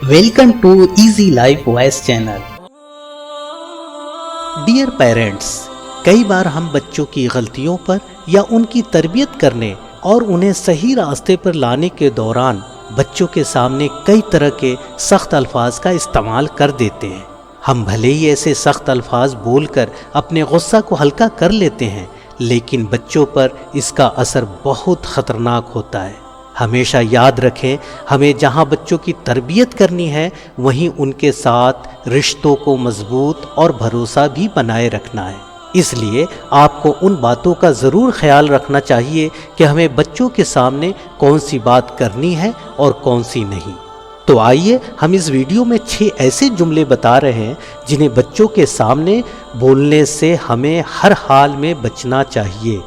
Welcome to easy life voice channel. Dear parents, कई बार हम बच्चों की गलतियों पर या उनकी तरबियत करने और उन्हें सही रास्ते पर लाने के दौरान बच्चों के सामने कई तरह के सख्त अल्फाज का इस्तेमाल कर देते हैं। हम भले ही ऐसे सख्त अल्फाज बोलकर अपने गुस्सा को हल्का कर लेते हैं, लेकिन बच्चों पर इसका असर बहुत ख़तरनाक होता है। हमेशा याद रखें, हमें जहां बच्चों की तरबियत करनी है वहीं उनके साथ रिश्तों को मजबूत और भरोसा भी बनाए रखना है। इसलिए आपको उन बातों का ज़रूर ख्याल रखना चाहिए कि हमें बच्चों के सामने कौन सी बात करनी है और कौन सी नहीं। तो आइए हम इस वीडियो में 6 ऐसे जुमले बता रहे हैं जिन्हें बच्चों के सामने बोलने से हमें हर हाल में बचना चाहिए।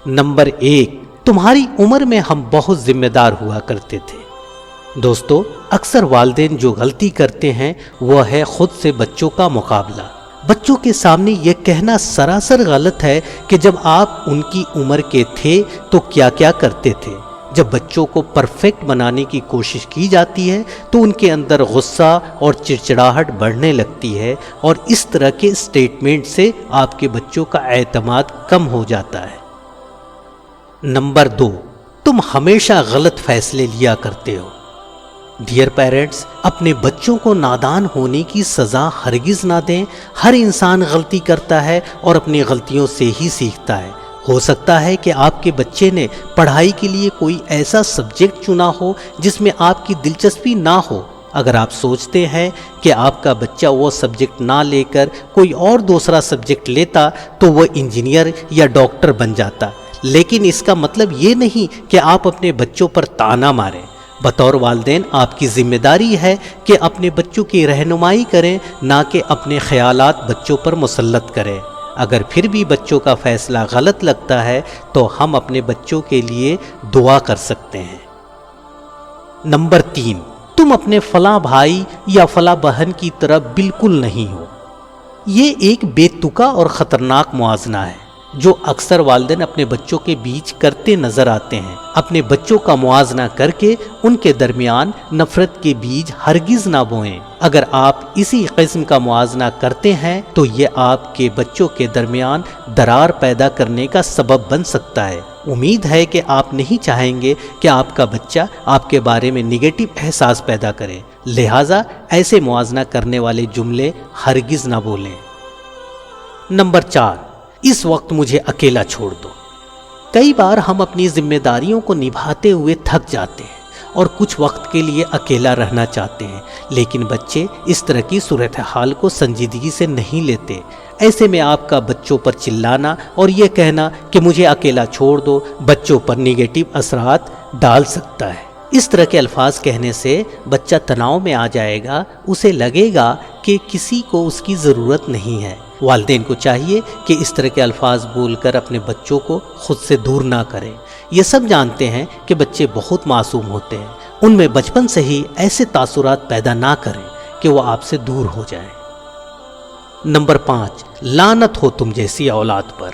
नंबर 1, तुम्हारी उम्र में हम बहुत जिम्मेदार हुआ करते थे। दोस्तों, अक्सर वालिदैन जो गलती करते हैं वह है खुद से बच्चों का मुकाबला। बच्चों के सामने यह कहना सरासर गलत है कि जब आप उनकी उम्र के थे तो क्या क्या करते थे। जब बच्चों को परफेक्ट बनाने की कोशिश की जाती है तो उनके अंदर गुस्सा और चिड़चिड़ाहट बढ़ने लगती है और इस तरह के स्टेटमेंट से आपके बच्चों का एतमाद कम हो जाता है। नंबर 2, तुम हमेशा गलत फैसले लिया करते हो। डियर पेरेंट्स, अपने बच्चों को नादान होने की सज़ा हरगिज़ ना दें। हर इंसान गलती करता है और अपनी गलतियों से ही सीखता है। हो सकता है कि आपके बच्चे ने पढ़ाई के लिए कोई ऐसा सब्जेक्ट चुना हो जिसमें आपकी दिलचस्पी ना हो। अगर आप सोचते हैं कि आपका बच्चा वो सब्जेक्ट ना लेकर कोई और दूसरा सब्जेक्ट लेता तो वह इंजीनियर या डॉक्टर बन जाता, लेकिन इसका मतलब ये नहीं कि आप अपने बच्चों पर ताना मारें। बतौर वालिदैन आपकी जिम्मेदारी है कि अपने बच्चों की रहनुमाई करें, ना कि अपने ख्यालात बच्चों पर मुसल्लत करें। अगर फिर भी बच्चों का फैसला गलत लगता है तो हम अपने बच्चों के लिए दुआ कर सकते हैं। नंबर 3, तुम अपने फला भाई या फला बहन की तरह बिल्कुल नहीं हो। ये एक बेतुका और ख़तरनाक मुआजना है जो अक्सर वालिदैन अपने बच्चों के बीच करते नजर आते हैं। अपने बच्चों का मुआजना करके उनके दरमियान नफरत के बीज हरगिज ना बोएं। अगर आप इसी किस्म का मुआजना करते हैं तो ये आपके बच्चों के दरमियान दरार पैदा करने का सबब बन सकता है। उम्मीद है कि आप नहीं चाहेंगे कि आपका बच्चा आपके बारे में निगेटिव एहसास पैदा करे, लिहाजा ऐसे मुआजना करने वाले जुमले हरगिज ना बोलें। नंबर 4, इस वक्त मुझे अकेला छोड़ दो। कई बार हम अपनी जिम्मेदारियों को निभाते हुए थक जाते हैं और कुछ वक्त के लिए अकेला रहना चाहते हैं, लेकिन बच्चे इस तरह की सूरत हाल को संजीदगी से नहीं लेते। ऐसे में आपका बच्चों पर चिल्लाना और ये कहना कि मुझे अकेला छोड़ दो बच्चों पर निगेटिव असरात डाल सकता है। इस तरह के अल्फाज कहने से बच्चा तनाव में आ जाएगा। उसे लगेगा कि किसी को उसकी ज़रूरत नहीं है। वालिदैन को चाहिए कि इस तरह के अल्फाज बोलकर अपने बच्चों को खुद से दूर ना करें। ये सब जानते हैं कि बच्चे बहुत मासूम होते हैं। उनमें बचपन से ही ऐसे तासुरात पैदा ना करें कि वो आपसे दूर हो जाएं। नंबर 5, लानत हो तुम जैसी औलाद पर।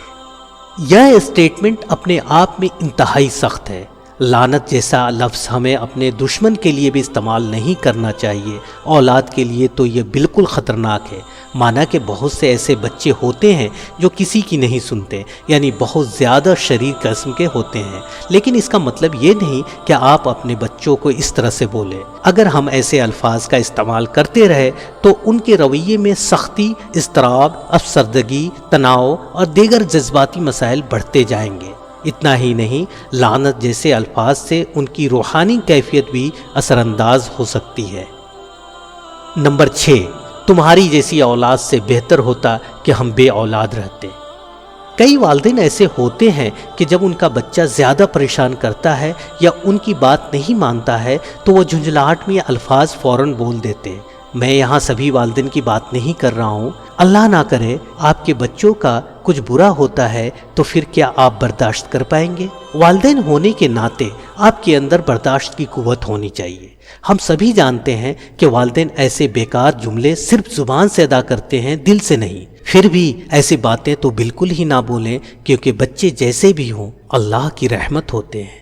यह स्टेटमेंट अपने आप में इंतहाई सख्त है। लानत जैसा लफ्ज़ हमें अपने दुश्मन के लिए भी इस्तेमाल नहीं करना चाहिए। औलाद के लिए तो ये बिल्कुल ख़तरनाक है। माना कि बहुत से ऐसे बच्चे होते हैं जो किसी की नहीं सुनते, यानी बहुत ज़्यादा शरीर किस्म के होते हैं, लेकिन इसका मतलब ये नहीं कि आप अपने बच्चों को इस तरह से बोलें। अगर हम ऐसे अल्फाज का इस्तेमाल करते रहे तो उनके रवैये में सख्ती, इज़्तिराब, अफसरदगी, तनाव और दीगर जज्बाती मसाइल बढ़ते जाएंगे। इतना ही नहीं, लानत जैसे अल्फाज से उनकी रूहानी कैफियत भी असरअंदाज हो सकती है। नंबर 6, तुम्हारी जैसी औलाद से बेहतर होता कि हम बे औलाद रहते। कई वालिदैन ऐसे होते हैं कि जब उनका बच्चा ज़्यादा परेशान करता है या उनकी बात नहीं मानता है तो वह झुंझलाहट में अल्फाज फ़ौरन बोल देते हैं। मैं यहाँ सभी वालिदैन की बात नहीं कर रहा हूँ। अल्लाह ना करे आपके बच्चों का कुछ बुरा होता है तो फिर क्या आप बर्दाश्त कर पाएंगे? वालिदैन होने के नाते आपके अंदर बर्दाश्त की कुव्वत होनी चाहिए। हम सभी जानते हैं कि वालिदैन ऐसे बेकार जुमले सिर्फ जुबान से अदा करते हैं, दिल से नहीं। फिर भी ऐसी बातें तो बिल्कुल ही ना बोलें, क्योंकि बच्चे जैसे भी हों अल्लाह की रहमत होते हैं।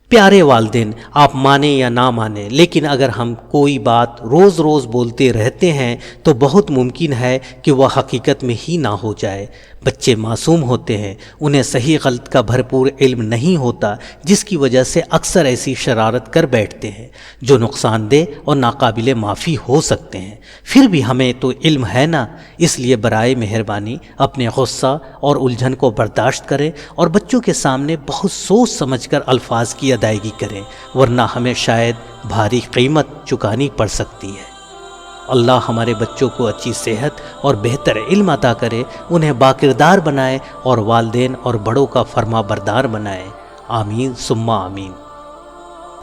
پیارے والدین، آپ مانیں یا نہ مانیں، لیکن اگر ہم کوئی بات روز روز بولتے رہتے ہیں تو بہت ممکن ہے کہ وہ حقیقت میں ہی نہ ہو جائے۔ بچے معصوم ہوتے ہیں، انہیں صحیح غلط کا بھرپور علم نہیں ہوتا، جس کی وجہ سے اکثر ایسی شرارت کر بیٹھتے ہیں جو نقصان دہ اور ناقابل معافی ہو سکتے ہیں۔ پھر بھی ہمیں تو علم ہے نا، اس لیے برائے مہربانی اپنے غصہ اور الجھن کو برداشت کریں اور بچوں کے سامنے بہت سوچ سمجھ کر الفاظ کی ادائیگی کریں، ورنہ ہمیں شاید بھاری قیمت چکانی پڑ سکتی ہے۔ اللہ ہمارے بچوں کو اچھی صحت اور بہتر علم عطا کرے، انہیں باکردار بنائے اور والدین اور بڑوں کا فرما بردار بنائے۔ آمین ثم آمین۔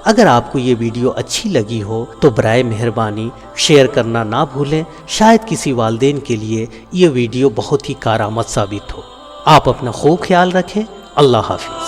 اگر آپ کو یہ ویڈیو اچھی لگی ہو تو برائے مہربانی شیئر کرنا نہ بھولیں، شاید کسی والدین کے لیے یہ ویڈیو بہت ہی کارآمد ثابت ہو۔ آپ اپنا خوب خیال رکھیں۔ اللہ حافظ۔